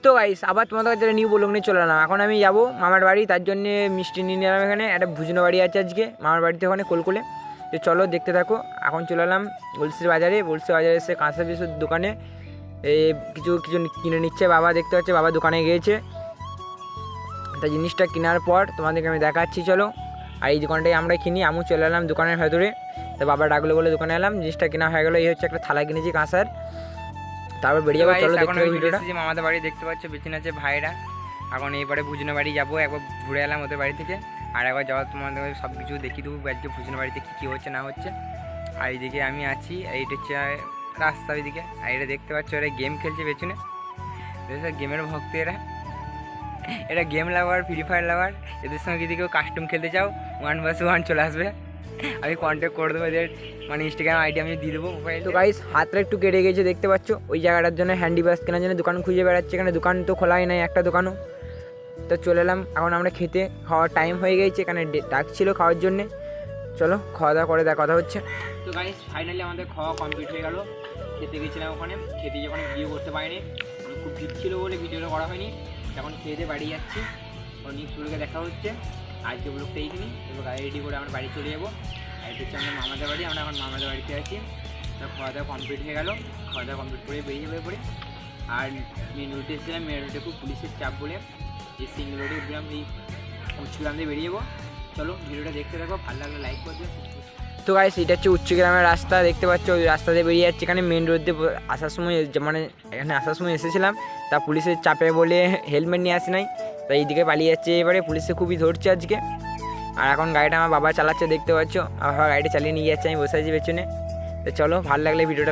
তো গাইস আবার তোমাদের কাছে নিউ ব্লগ নিয়ে চলে এলাম। এখন আমি যাবো মামার বাড়ি, তার জন্য মিষ্টি নিয়ে নিলাম। এখানে একটা ভুজনো বাড়ি আছে আজকে মামার বাড়িতে, ওখানে কোলকোলে। তো চলো দেখতে থাকো। এখন চলে এলাম বলসির বাজারে এসে কাঁচা পিসুর দোকানে কিছু কিছু কিনে নিচ্ছে বাবা। দেখতে পাচ্ছে বাবা দোকানে গিয়েছে, তা জিনিসটা কেনার পর তোমাদেরকে আমি দেখাচ্ছি। চলো, আর এই দোকানটাই আমরা কিনি। আমিও চলে এলাম দোকানের ভেতরে। তো বাবা ডাকলো বলে দোকানে এলাম, জিনিসটা কেনা হয়ে গেলো। এই হচ্ছে একটা থালা কিনেছি কাঁসার, তারপর বেরিয়ে যাবো। চলো দেখতে ভিডিওটা। মামাদের বাড়ি দেখতে পাচ্ছ, পেছনে আছে ভাইরা। এখন এইবারে ভুজনো বাড়ি যাবো, একবার ঘুরে এলাম ওদের বাড়ি থেকে, আর একবার যাওয়ার তোমাদের সব কিছু দেখিয়ে দেবো আজকে ভুজনো বাড়িতে কী কী হচ্ছে না হচ্ছে। আর এইদিকে আমি আছি, এইটা হচ্ছে রাস্তা ওইদিকে। আর এটা দেখতে পাচ্ছ এরা গেম খেলছে পেছনে, গেমের ভক্ত এরা গেম লাভার, ফ্রি ফায়ার লাভার। এদের সঙ্গে যদি কেউ কাস্টম খেলতে চাও 1vs1 চলে আসবে, আমি কন্ট্যাক্ট করে দেবো। এদের মানে ইনস্টাগ্রাম আইডি আমি দিয়ে দেবো। তো গাইস হাতটা একটু কেটে গেছে দেখতে পাচ্ছ, ওই জায়গাটার জন্য হ্যান্ডি ব্যাস কেনার জন্য দোকান খুঁজে বেড়াচ্ছে। এখানে দোকান তো খোলাই নাই একটা দোকানও। তো চলে এলাম, এখন আমরা খেতে খাওয়ার টাইম হয়ে গেছে, এখানে ডাকছিল খাওয়ার জন্যে। চলো খাওয়া দাওয়া করে কথা হচ্ছে। তো গাইস ফাইনালি আমাদের খাওয়া কমপ্লিট হয়ে গেল। খেতে গেছিলাম ওখানে, খেতে যখন ভিডিও করতে পারিনি, খুব ভিড় ছিল বলে ভিডিওটা করা হয়নি। এখন খেতে বাড়ি যাচ্ছি, নেক্সট ব্লগে দেখা হচ্ছে। আজকে ব্লগটা এইখানে, এবার গাড়ি রেডি করে আমরা বাড়ি চলে যাবো। আর এটা হচ্ছে আমাদের মামাদের বাড়ি, আমরা এখন মামাদের বাড়িতে আছি। তো খাওয়া দাওয়া কমপ্লিট হয়ে গেল, খাওয়া দাওয়া কমপ্লিট করে বেরিয়ে যাবে পরে। আর মেন রোডে এসেছিলাম, মেন রোডে খুব পুলিশের চাপ বলে এই সিঙ্গল রোডে উঠলাম, এই উচ্চগ্রাম দিয়ে বেরিয়ে যাবো। চলো ভিডিওটা দেখতে থাকো, ভালো লাগলে লাইক করবে। তো গাইস এটা হচ্ছে উচ্চগ্রামের রাস্তা, দেখতে পাচ্ছ ওই রাস্তা দিয়ে বেরিয়ে যাচ্ছে। এখানে মেন রোড দিয়ে আসার সময়, মানে এখানে আসার সময় এসেছিলাম, তা পুলিশের চাপে বলে হেলমেট নিয়ে আসে নাই, তাই এইদিকে পালিয়ে যাচ্ছে। এবারে পুলিশে খুবই ধরছে আজকে। আর এখন গাড়িটা আমার বাবা চালাচ্ছে দেখতে পাচ্ছ, আমার গাড়িটা চালিয়ে নিয়ে যাচ্ছে, আমি বসে আছি পেছনে। তো চলো ভালো লাগলে ভিডিওটা